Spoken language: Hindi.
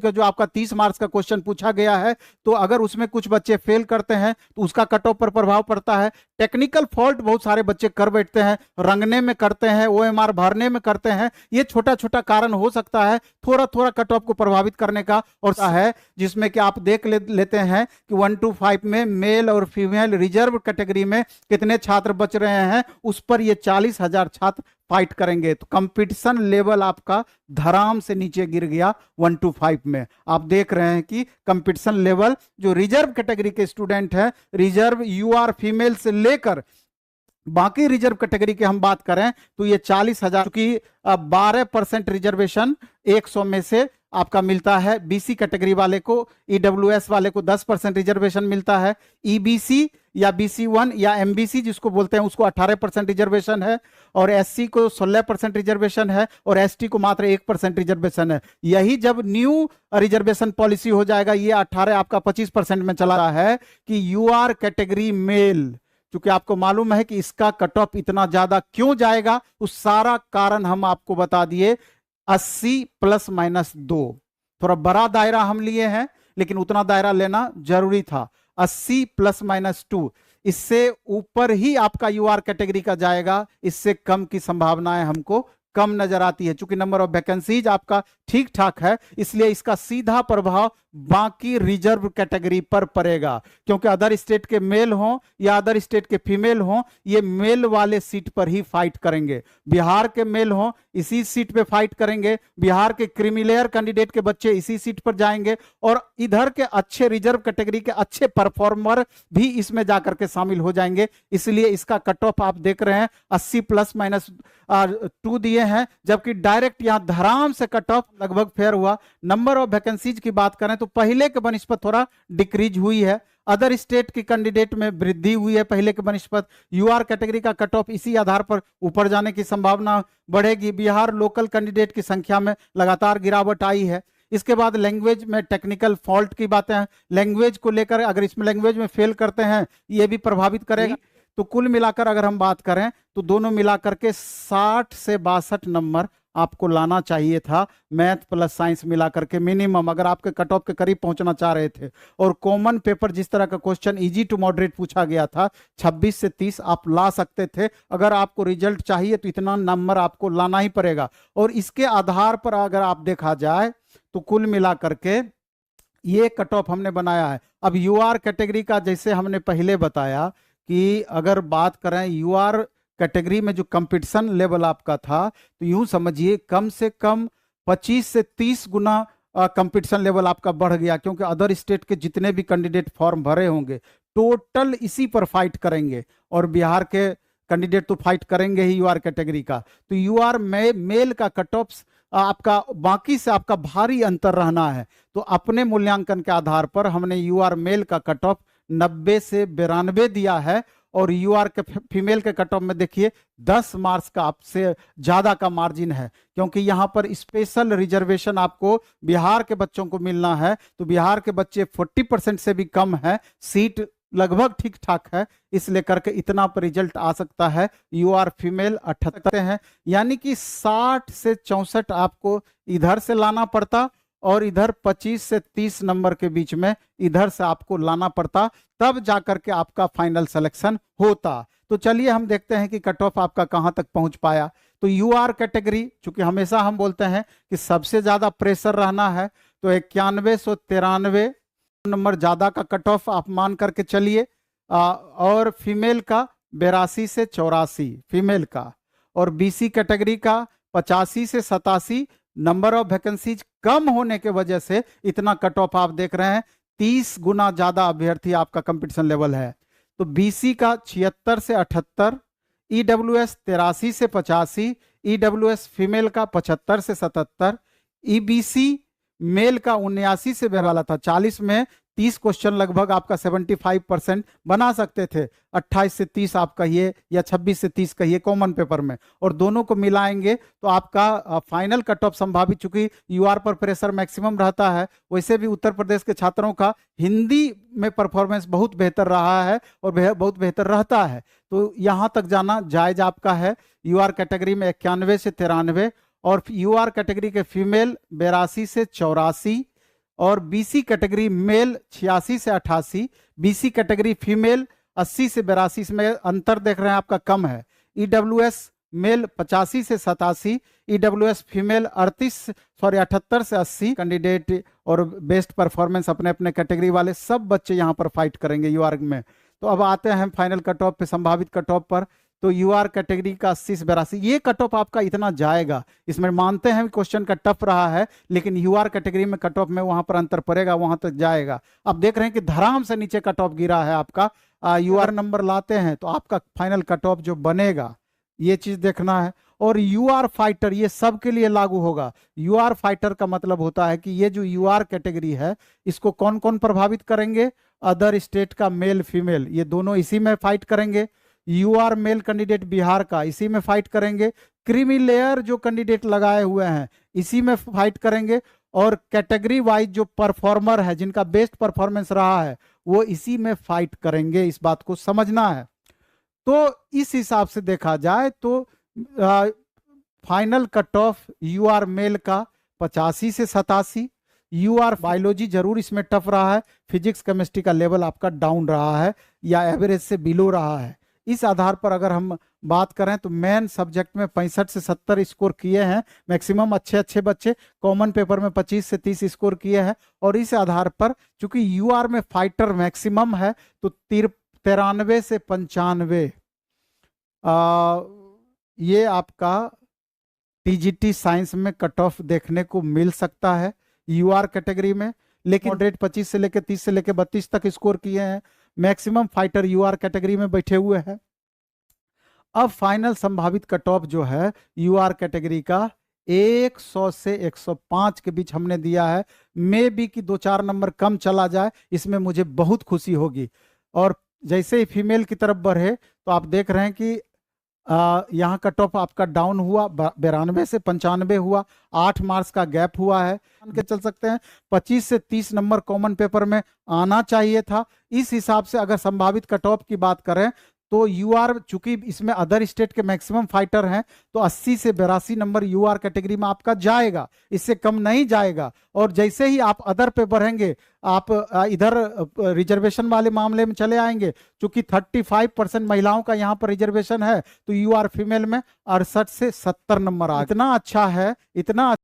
का जो आपका 30 मार्क्स का क्वेश्चन पूछा गया है, तो अगर उसमें कुछ बच्चे फेल करते हैं तो उसका कट ऑफ पर प्रभाव पड़ता है। टेक्निकल फॉल्ट बहुत सारे बच्चे कर बैठते हैं, रंगने में करते हैं, ओएमआर भरने में करते हैं, ये छोटा छोटा कारण हो सकता है थोड़ा थोड़ा कट ऑफ को प्रभावित करने का। और है जिसमें कि आप देख लेते हैं कि 1 to 5 में मेल और फीमेल रिजर्व कैटेगरी में कितने छात्र बच रहे हैं, उस पर ये 40,000 छात्र फाइट करेंगे। तो कंपटीशन लेवल आपका धराम से नीचे गिर गया 1 to 5 में। आप देख रहे हैं कि कंपटीशन लेवल जो रिजर्व कैटेगरी के स्टूडेंट है, रिजर्व यूआर फीमेल से लेकर बाकी रिजर्व कैटेगरी की हम बात करें तो ये 40,000 की 12% रिजर्वेशन 100 में से आपका मिलता है। बीसी कैटेगरी वाले को, ईडब्ल्यूएस वाले को 10% रिजर्वेशन मिलता है। ईबीसी या बीसी1 या एमबीसी जिसको बोलते हैं उसको 18% रिजर्वेशन है, और एससी को 16% रिजर्वेशन है, और एसटी को मात्र 1% रिजर्वेशन है। यही जब न्यू रिजर्वेशन पॉलिसी हो जाएगा, ये 18 आपका 25% में चला रहा है कि यूआर कैटेगरी मेल, क्योंकि आपको मालूम है कि इसका कट ऑफ इतना ज्यादा क्यों जाएगा, उस सारा कारण हम आपको बता दिए। 80 ±2, थोड़ा बड़ा दायरा हम लिए हैं, लेकिन उतना दायरा लेना जरूरी था। 80 ±2, इससे ऊपर ही आपका यूआर कैटेगरी का जाएगा, इससे कम की संभावनाएं हमको कम नजर आती है। चूंकि नंबर ऑफ वैकेंसीज आपका ठीक ठाक है, इसलिए इसका सीधा प्रभाव बाकी रिजर्व कैटेगरी पर पड़ेगा, क्योंकि अदर स्टेट के मेल हों या अदर स्टेट के फीमेल हों, ये मेल वाले सीट पर ही फाइट करेंगे। बिहार के मेल हों इसी सीट पे फाइट करेंगे, बिहार के क्रीमिलेयर कैंडिडेट के बच्चे इसी सीट पर जाएंगे, और इधर के अच्छे रिजर्व कैटेगरी के अच्छे परफॉर्मर भी इसमें जाकर के शामिल हो जाएंगे। इसलिए इसका कट ऑफ आप देख रहे हैं 80 ±2 दिए हैं, जबकि डायरेक्ट यहां धराम से कट ऑफ लगभग फेयर हुआ। नंबर ऑफ वैकेंसीज की बात करें तो पहले के बनिस्पत थोड़ा डिक्रीज हुई है, अदर स्टेट की कैंडिडेट में वृद्धि हुई है पहले के बनिस्पत। यूआर कैटेगरी का कट ऑफ इसी आधार पर ऊपर जाने की संभावना बढ़ेगी। बिहार लोकल कैंडिडेट की संख्या में लगातार गिरावट आई है। इसके बाद लैंग्वेज में टेक्निकल फॉल्ट की बातें हैं, लैंग्वेज को लेकर अगर इसमें लैंग्वेज में फेल करते हैं ये भी प्रभावित करेगा। तो कुल मिलाकर अगर हम बात करें तो दोनों मिलाकर के 60 से 62 नंबर आपको लाना चाहिए था, मैथ प्लस साइंस मिलाकर के मिनिमम, अगर आपके कट ऑफ के करीब पहुंचना चाह रहे थे। और कॉमन पेपर जिस तरह का क्वेश्चन इजी टू मॉडरेट पूछा गया था, 26 से 30 आप ला सकते थे। अगर आपको रिजल्ट चाहिए तो इतना नंबर आपको लाना ही पड़ेगा। और इसके आधार पर अगर आप देखा जाए तो कुल मिलाकर के ये कट ऑफ हमने बनाया है। अब यूआर कैटेगरी का जैसे हमने पहले बताया कि अगर बात करें यूआर कैटेगरी में जो कंपटीशन लेवल आपका था, तो यूं समझिए कम से कम 25 से 30 गुना कंपटीशन लेवल आपका बढ़ गया, क्योंकि अदर स्टेट के जितने भी कैंडिडेट फॉर्म भरे होंगे टोटल इसी पर फाइट करेंगे, और बिहार के कैंडिडेट तो फाइट करेंगे ही यूआर कैटेगरी का। तो यूआर में मेल का कट ऑफ आपका बाकी से आपका भारी अंतर रहना है। तो अपने मूल्यांकन के आधार पर हमने यूआर मेल का कट ऑफ 90 से 92 दिया है, और यूआर के फीमेल के कट ऑफ में देखिए 10 मार्क्स का आपसे ज्यादा का मार्जिन है, क्योंकि यहां पर स्पेशल रिजर्वेशन आपको बिहार के बच्चों को मिलना है। तो बिहार के बच्चे 40% से भी कम है, सीट लगभग ठीक ठाक है, इसलिए करके इतना पर रिजल्ट आ सकता है। यूआर फीमेल 78 हैं, यानी कि 60 से 64 आपको इधर से लाना पड़ता, और इधर 25 से 30 नंबर के बीच में इधर से आपको लाना पड़ता, तब जाकर के आपका फाइनल सिलेक्शन होता। तो चलिए हम देखते हैं कि कट ऑफ आपका कहां तक पहुंच पाया। तो यूआर कैटेगरी, चूंकि हमेशा हम बोलते हैं कि सबसे ज्यादा प्रेशर रहना है, तो 9193 नंबर ज्यादा का कट ऑफ आप मान करके चलिए। और फीमेल का 82 से 84 फीमेल का, और बीसी कैटेगरी का 85 से 87। नंबर ऑफ वैकेंसीज कम होने के वजह से इतना कट ऑफ आप देख रहे हैं, 30 गुना ज्यादा अभ्यर्थी आपका कंपटीशन लेवल है। तो बीसी का 76 से 78, ईडब्ल्यूएस 83 से 85, ईडब्ल्यूएस फीमेल का 75 से 77, ईबीसी मेल का 79 से वाला था। 40 में 30 क्वेश्चन लगभग आपका 75% बना सकते थे। 28 से 30 आप कहिए या 26 से 30 कहिए कॉमन पेपर में, और दोनों को मिलाएंगे तो आपका फाइनल कट ऑफ संभावित, चूंकि यूआर पर प्रेशर मैक्सिमम रहता है, वैसे भी उत्तर प्रदेश के छात्रों का हिंदी में परफॉर्मेंस बहुत बेहतर रहा है और बहुत बेहतर रहता है। तो यहां तक जाना जायज आपका है। यूआर कैटेगरी में 91 से 93, और यूआर कैटेगरी के फीमेल 82 से 84, और बीसी कैटेगरी मेल 86 से 88, बीसी कैटेगरी फीमेल 80 से 82, इसमें अंतर देख रहे हैं आपका कम है। ईडब्ल्यूएस मेल 85 से 87, ईडब्ल्यूएस फीमेल 78 से 80 कैंडिडेट और बेस्ट परफॉर्मेंस अपने अपने कैटेगरी वाले सब बच्चे यहाँ पर फाइट करेंगे यूआर में। तो अब आते हैं फाइनल कट ऑफ पे, संभावित कट ऑफ पर। तो यूआर कैटेगरी का 80 से 82, ये कट ऑफ आपका इतना जाएगा। इसमें मानते हैं क्वेश्चन का टफ रहा है, लेकिन यूआर कैटेगरी में कट ऑफ में वहां पर अंतर पड़ेगा, वहां तक जाएगा। अब देख रहे हैं कि धड़ाम से नीचे कट ऑफ गिरा है आपका। यूआर नंबर लाते हैं तो आपका फाइनल कट ऑफ जो बनेगा, ये चीज देखना है। और यूआर फाइटर ये सब के लिए लागू होगा। यूआर फाइटर का मतलब होता है कि ये जो यूआर कैटेगरी है, इसको कौन कौन प्रभावित करेंगे? अदर स्टेट का मेल फीमेल, ये दोनों इसी में फाइट करेंगे। यूआर मेल कैंडिडेट बिहार का, इसी में फाइट करेंगे। क्रीमी लेयर जो कैंडिडेट लगाए हुए हैं, इसी में फाइट करेंगे। और कैटेगरी वाइज जो परफॉर्मर है, जिनका बेस्ट परफॉर्मेंस रहा है, वो इसी में फाइट करेंगे। इस बात को समझना है। तो इस हिसाब से देखा जाए तो final cut off UR male का 85 से 87। यूआर बायोलॉजी जरूर इसमें टफ रहा है, फिजिक्स केमिस्ट्री का लेवल आपका डाउन रहा है या एवरेज से बिलो रहा है। इस आधार पर अगर हम बात करें तो मेन सब्जेक्ट में 65 से 70 स्कोर किए हैं मैक्सिमम अच्छे अच्छे बच्चे, कॉमन पेपर में 25 से 30 स्कोर किए हैं। और इस आधार पर चूंकि यूआर में फाइटर मैक्सिमम है तो 93 से 95 ये आपका टीजीटी साइंस में कट ऑफ देखने को मिल सकता है यूआर कैटेगरी में। लेकिन मॉडरेट 25 से लेकर 30 से लेकर 32 तक स्कोर किए हैं, मैक्सिमम फाइटर यूआर कैटेगरी में बैठे हुए हैं। अब फाइनल संभावित कट ऑफ जो है यूआर कैटेगरी का 100 से 105 के बीच हमने दिया है। मे बी कि 2-4 नंबर कम चला जाए, इसमें मुझे बहुत खुशी होगी। और जैसे ही फीमेल की तरफ बढ़े तो आप देख रहे हैं कि यहाँ कट ऑफ आपका डाउन हुआ, 92 से 95 हुआ, 8 मार्क्स का गैप हुआ है। के चल सकते हैं 25 से 30 नंबर कॉमन पेपर में आना चाहिए था। इस हिसाब से अगर संभावित कट ऑफ की बात करें तो यूआर, चूंकि इसमें अदर स्टेट के मैक्सिमम फाइटर हैं, तो 80 से 82 नंबर यूआर कैटेगरी में आपका जाएगा, इससे कम नहीं जाएगा। और जैसे ही आप अदर पे बढ़ेंगे, आप इधर रिजर्वेशन वाले मामले में चले आएंगे। चूंकि 35% महिलाओं का यहाँ पर रिजर्वेशन है, तो यूआर फीमेल में 68 से 70 नंबर आ, इतना अच्छा है, इतना